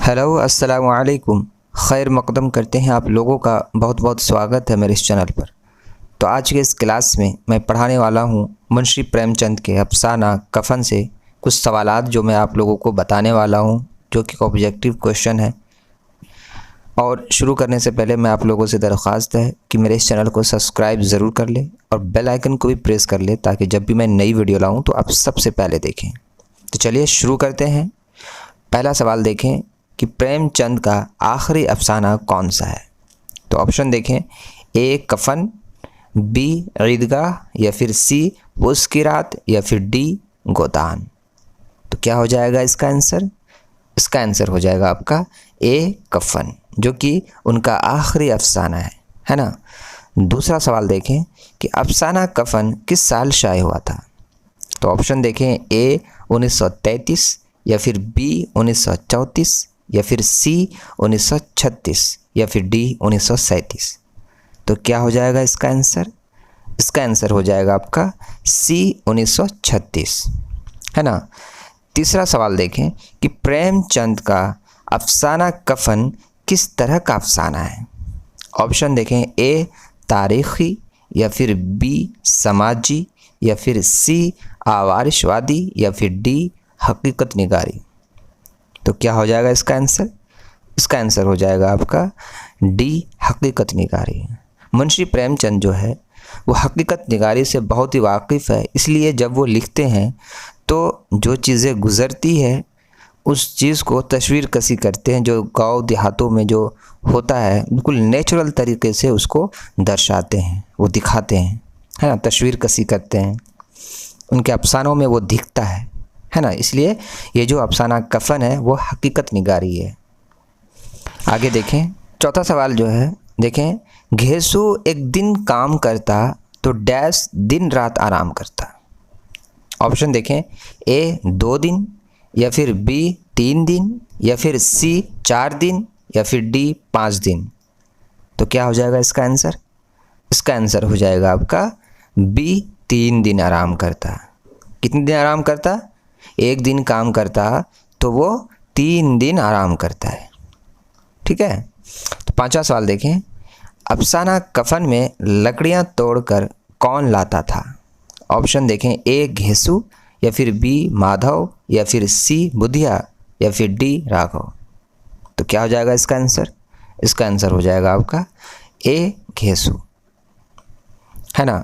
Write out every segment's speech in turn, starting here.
Hello अस्सलाम वालेकुम। खैर मक़दम करते हैं आप लोगों का बहुत बहुत स्वागत है मेरे इस चैनल पर। तो आज के इस क्लास में मैं पढ़ाने वाला हूँ मुंशी प्रेमचंद के अफसाना कफ़न से कुछ सवालात जो मैं आप लोगों को बताने वाला हूँ, जो कि ऑब्जेक्टिव क्वेश्चन है। और शुरू करने से पहले मैं आप लोगों से दरख्वास्त है कि मेरे इस चैनल को सब्सक्राइब ज़रूर कर ले और बेल आइकन को भी प्रेस कर ले, ताकि जब भी मैं नई वीडियो लाऊँ तो आप सबसे पहले देखें। तो चलिए शुरू करते हैं। पहला सवाल देखें कि प्रेमचंद का आखिरी अफसाना कौन सा है। तो ऑप्शन देखें, ए कफ़न, बी ईदगाह, या फिर सी उसकी रात, या फिर डी गोदान। तो क्या हो जाएगा इसका आंसर? इसका आंसर हो जाएगा आपका ए कफ़न, जो कि उनका आखिरी अफसाना है ना। दूसरा सवाल देखें कि अफसाना कफ़न किस साल शाये हुआ था। तो ऑप्शन देखें, ए 1933, या फिर बी 1934, या फिर सी 1936, या फिर डी 1937। तो क्या हो जाएगा इसका आंसर? इसका आंसर हो जाएगा आपका सी 1936, है ना। तीसरा सवाल देखें कि प्रेमचंद का अफसाना कफ़न किस तरह का अफसाना है। ऑप्शन देखें, ए तारीख़ी, या फिर बी समाजी, या फिर सी आवारिशवादी, या फिर डी हकीकत निगारी। तो क्या हो जाएगा इसका आंसर? इसका आंसर हो जाएगा आपका डी हकीकत निगारी। मुंशी प्रेमचंद जो है वो हकीकत निगारी से बहुत ही वाकिफ़ है, इसलिए जब वो लिखते हैं तो जो चीज़ें गुज़रती है उस चीज़ को तस्वीर कसी करते हैं। जो गाँव देहातों में जो होता है बिल्कुल नेचुरल तरीके से उसको दर्शाते हैं, वो दिखाते हैं, है ना, तस्वीर कसी करते हैं। उनके अफसानों में वो दिखता है ना। इसलिए ये जो अफसाना कफ़न है वो हकीकत निगारी है। आगे देखें, चौथा सवाल जो है देखें, घेसू एक दिन काम करता तो डैश दिन रात आराम करता। ऑप्शन देखें, ए 2 दिन, या फिर बी 3 दिन, या फिर सी 4 दिन, या फिर डी 5 दिन। तो क्या हो जाएगा इसका आंसर? इसका आंसर हो जाएगा आपका बी 3 दिन आराम करता। कितने दिन आराम करता? 1 दिन काम करता तो वो 3 दिन आराम करता है, ठीक है। तो पांचवा सवाल देखें, अफसाना कफ़न में लकड़ियां तोड़कर कौन लाता था। ऑप्शन देखें, ए घेसू, या फिर बी माधव, या फिर सी बुधिया, या फिर डी राघव। तो क्या हो जाएगा इसका आंसर? इसका आंसर हो जाएगा आपका ए घेसू, है ना।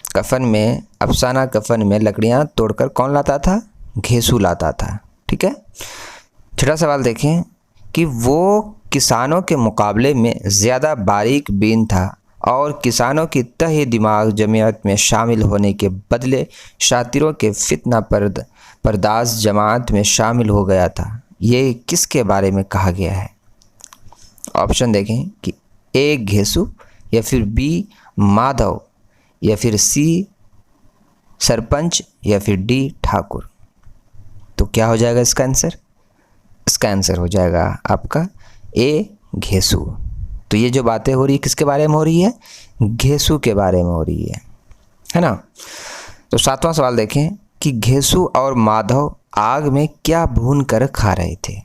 कफ़न में, अफसाना कफ़न में लकड़ियां तोड़कर कौन लाता था? घेसू लाता था, ठीक है। छठा सवाल देखें कि वो किसानों के मुकाबले में ज़्यादा बारीक बीन था और किसानों की तहे दिमाग जमीयत में शामिल होने के बदले शातिरों के फितना परदाज जमात में शामिल हो गया था। ये किसके बारे में कहा गया है? ऑप्शन देखें कि ए घेसू, या फिर बी माधव, या फिर सी सरपंच, या फिर डी ठाकुर। तो क्या हो जाएगा इसका आंसर? इसका आंसर हो जाएगा आपका ए घेसू। तो ये जो बातें हो रही है किसके बारे में हो रही है? घेसू के बारे में हो रही है ना। तो सातवां सवाल देखें कि घेसू और माधव आग में क्या भून कर खा रहे थे।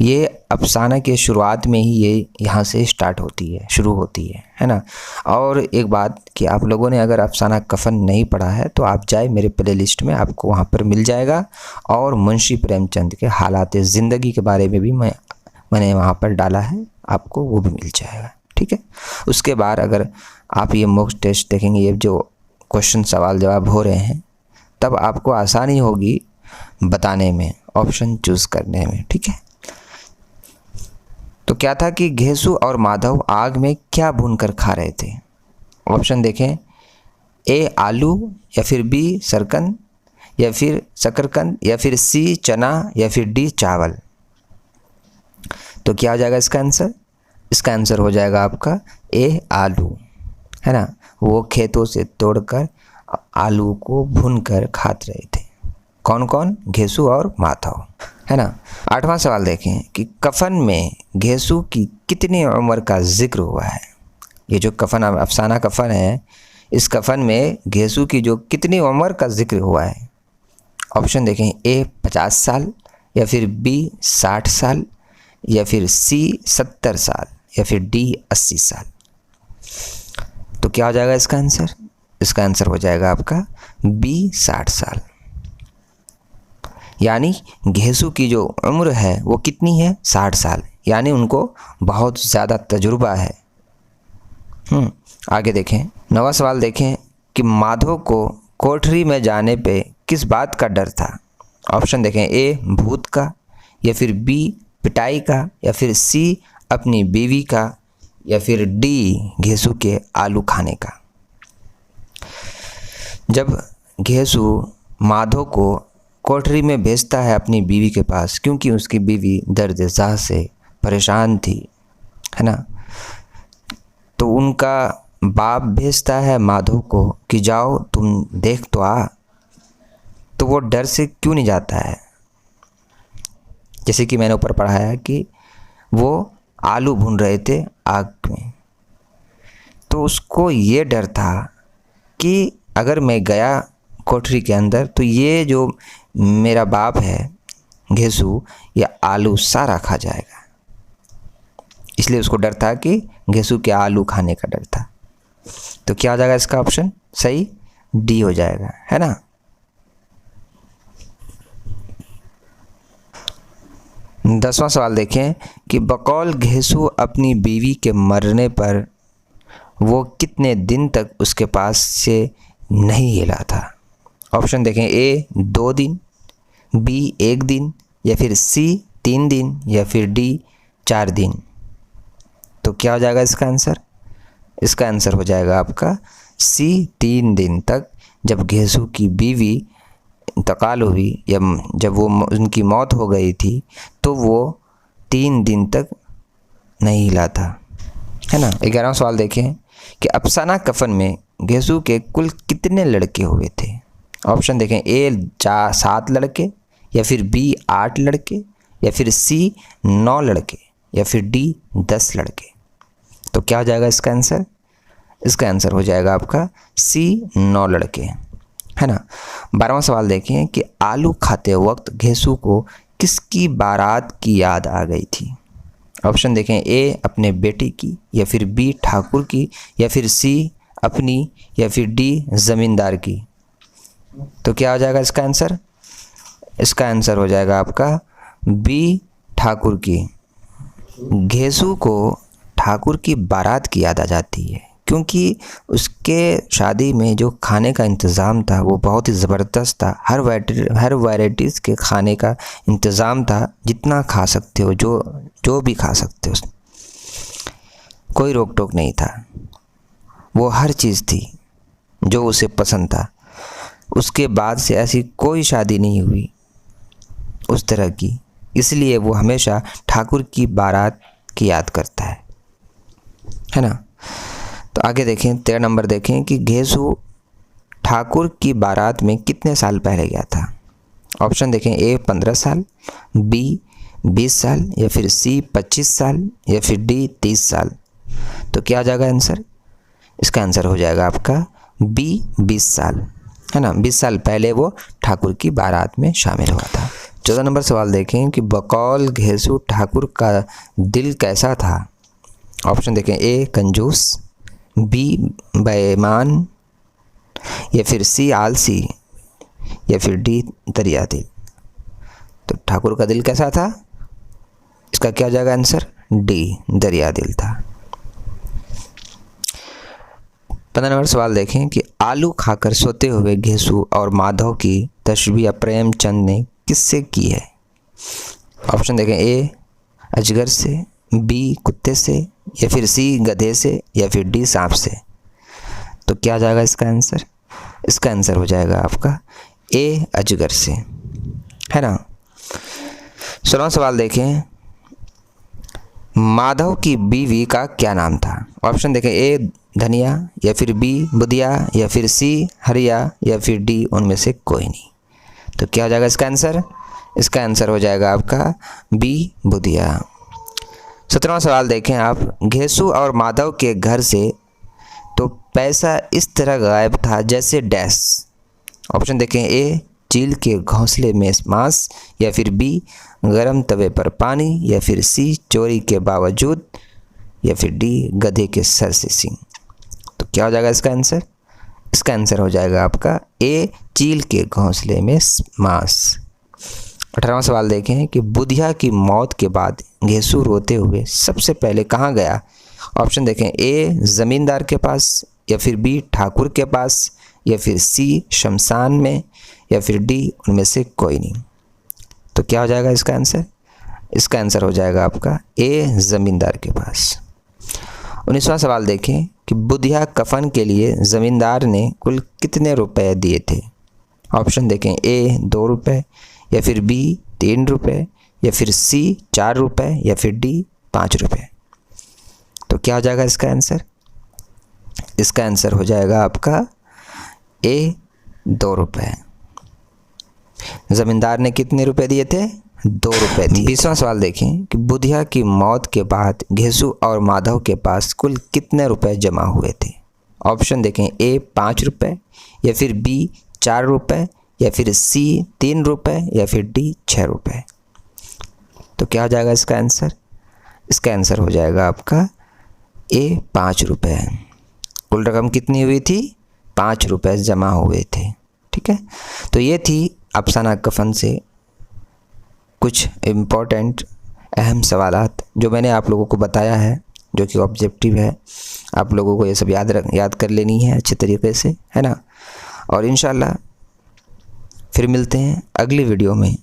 ये अफसाना के शुरुआत में ही ये यहाँ से स्टार्ट होती है, शुरू होती है ना। और एक बात कि आप लोगों ने अगर अफसाना कफ़न नहीं पढ़ा है तो आप जाए मेरे प्ले लिस्ट में, आपको वहाँ पर मिल जाएगा। और मुंशी प्रेमचंद के हालात ज़िंदगी के बारे में भी मैंने वहाँ पर डाला है, आपको वो भी मिल जाएगा, ठीक है। उसके बाद अगर आप ये मॉक टेस्ट देखेंगे, ये जो क्वेश्चन सवाल जवाब हो रहे हैं, तब आपको आसानी होगी बताने में, ऑप्शन चूज़ करने में, ठीक है। तो क्या था कि घेसू और माधव आग में क्या भूनकर खा रहे थे। ऑप्शन देखें, ए आलू, या फिर बी सरकंद, या फिर शकरकंद, या फिर सी चना, या फिर डी चावल। तो क्या हो जाएगा इसका आंसर? इसका आंसर हो जाएगा आपका ए आलू, है ना। वो खेतों से तोड़कर आलू को भूनकर खाते रहे थे। कौन कौन? घेसू और माधव, है ना। आठवां सवाल देखें कि कफ़न में घेसू की कितनी उम्र का जिक्र हुआ है। ये जो कफ़न अफसाना कफ़न है, इस कफ़न में घेसू की जो कितनी उम्र का जिक्र हुआ है। ऑप्शन देखें, ए 50 साल, या फिर बी 60 साल, या फिर सी 70 साल, या फिर डी 80 साल। तो क्या हो जाएगा इसका आंसर? इसका आंसर हो जाएगा आपका बी 60 साल। यानी घेसु की जो उम्र है वो कितनी है? 60 साल। यानी उनको बहुत ज़्यादा तजुर्बा है। आगे देखें, नवा सवाल देखें कि माधव को कोठरी में जाने पे किस बात का डर था? ऑप्शन देखें, ए भूत का, या फिर बी पिटाई का, या फिर सी अपनी बीवी का, या फिर डी घेसु के आलू खाने का। जब घेसु माधव को कोठरी में भेजता है अपनी बीवी के पास, क्योंकि उसकी बीवी दर्द-ए-ज़ाह से परेशान थी, है ना, तो उनका बाप भेजता है माधव को कि जाओ तुम देख तो आ। तो वो डर से क्यों नहीं जाता है? जैसे कि मैंने ऊपर पढ़ा है कि वो आलू भून रहे थे आग में, तो उसको ये डर था कि अगर मैं गया कोठरी के अंदर तो ये जो मेरा बाप है घेसु, ये आलू सारा खा जाएगा। इसलिए उसको डर था कि घेसु के आलू खाने का डर था। तो क्या हो जाएगा इसका ऑप्शन सही? डी हो जाएगा, है ना। दसवां सवाल देखें कि बकौल घेसु अपनी बीवी के मरने पर वो कितने दिन तक उसके पास से नहीं हिला था? ऑप्शन देखें, ए 2 दिन, बी 1 दिन, या फिर सी 3 दिन, या फिर डी 4 दिन। तो क्या हो जाएगा इसका आंसर? इसका आंसर हो जाएगा आपका सी 3 दिन तक। जब घेसु की बीवी इंतकाल हुई, या जब वो उनकी मौत हो गई थी, तो वो 3 दिन तक नहीं हिला था, है ना। 11वां सवाल देखें कि अफसाना कफन में घेसु के कुल कितने लड़के हुए थे? ऑप्शन देखें, ए 7 लड़के, या फिर बी 8 लड़के, या फिर सी 9 लड़के, या फिर डी 10 लड़के। तो क्या हो जाएगा इसका आंसर? इसका आंसर हो जाएगा आपका सी 9 लड़के, है ना। 12वां सवाल देखें कि आलू खाते वक्त घेसु को किसकी बारात की याद आ गई थी? ऑप्शन देखें, ए अपने बेटे की, या फिर बी ठाकुर की, या फिर सी अपनी, या फिर डी ज़मींदार की। तो क्या हो जाएगा इसका आंसर? इसका आंसर हो जाएगा आपका बी ठाकुर की। घेसु को ठाकुर की बारात की याद आ जाती है, क्योंकि उसके शादी में जो खाने का इंतज़ाम था वो बहुत ही ज़बरदस्त था। हर वैराइटीज़ के खाने का इंतज़ाम था, जितना खा सकते हो, जो भी खा सकते हो, कोई रोक टोक नहीं था। वो हर चीज़ थी जो उसे पसंद था। उसके बाद से ऐसी कोई शादी नहीं हुई उस तरह की, इसलिए वो हमेशा ठाकुर की बारात की याद करता है ना। तो आगे देखें, 13 नंबर देखें कि घेसु ठाकुर की बारात में कितने साल पहले गया था? ऑप्शन देखें, ए 15 साल, बी 20 साल, या फिर सी 25 साल, या फिर डी 30 साल। तो क्या आ जाएगा आंसर? इसका आंसर हो जाएगा आपका बी 20 साल, है ना। 20 साल पहले वो ठाकुर की बारात में शामिल हुआ था। 14 नंबर सवाल देखें कि बकौल घेसु ठाकुर का दिल कैसा था? ऑप्शन देखें, ए कंजूस, बी बेईमान, या फिर सी आलसी, या फिर डी दरिया दिल। तो ठाकुर का दिल कैसा था? इसका क्या हो जाएगा आंसर? डी दरिया दिल था। 15 नंबर सवाल देखें कि आलू खाकर सोते हुए घेसु और माधव की तशबीह प्रेमचंद ने किससे की है? ऑप्शन देखें, ए अजगर से, बी कुत्ते से, या फिर सी गधे से, या फिर डी सांप से। तो क्या आ जाएगा इसका आंसर? इसका आंसर हो जाएगा आपका ए अजगर से, है ना। 16वां सवाल देखें, माधव की बीवी का क्या नाम था? ऑप्शन देखें, ए धनिया, या फिर बी बुधिया, या फिर सी हरिया, या फिर डी उनमें से कोई नहीं। तो क्या हो जाएगा इसका आंसर? इसका आंसर हो जाएगा आपका बी बुधिया। 17वां सवाल देखें आप, घेसु और माधव के घर से तो पैसा इस तरह गायब था जैसे डैश। ऑप्शन देखें, ए चील के घोंसले में मांस, या फिर बी गरम तवे पर पानी, या फिर सी चोरी के बावजूद, या फिर डी गधे के सर से सींग। तो क्या हो जाएगा इसका आंसर? इसका आंसर हो जाएगा आपका ए चील के घोंसले में मांस। 18वां सवाल देखें कि बुधिया की मौत के बाद घेसू रोते हुए सबसे पहले कहाँ गया? ऑप्शन देखें, ए ज़मींदार के पास, या फिर बी ठाकुर के पास, या फिर सी शमशान में, या फिर डी उनमें से कोई नहीं। तो क्या हो जाएगा इसका आंसर? इसका आंसर हो जाएगा आपका ए ज़मींदार के पास। 19वां सवाल देखें कि बुधिया कफन के लिए ज़मींदार ने कुल कितने रुपए दिए थे? ऑप्शन देखें, ए 2 रुपये, या फिर बी 3 रुपये, या फिर सी 4 रुपये, या फिर डी 5 रुपये। तो क्या हो जाएगा इसका आंसर? इसका आंसर हो जाएगा आपका ए 2 रुपये। ज़मींदार ने कितने रुपए दिए थे? 2 रुपये दिए। 20वां सवाल देखें कि बुधिया की मौत के बाद घेसू और माधव के पास कुल कितने रुपए जमा हुए थे? ऑप्शन देखें, ए 5 रुपये, या फिर बी 4 रुपये, या फिर सी 3 रुपये, या फिर डी 6 रुपये। तो क्या हो जाएगा इसका आंसर? इसका आंसर हो जाएगा आपका ए 5 रुपये। कुल रकम कितनी हुई थी? 5 रुपये जमा हुए थे। ठीक है, तो ये थी अफसाना कफन से कुछ इम्पोर्टेंट अहम सवालात जो मैंने आप लोगों को बताया है, जो कि ऑब्जेक्टिव है। आप लोगों को ये सब याद कर लेनी है अच्छे तरीके से, है ना। और इंशाल्लाह फिर मिलते हैं अगली वीडियो में।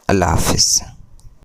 अल्लाह हाफिज़।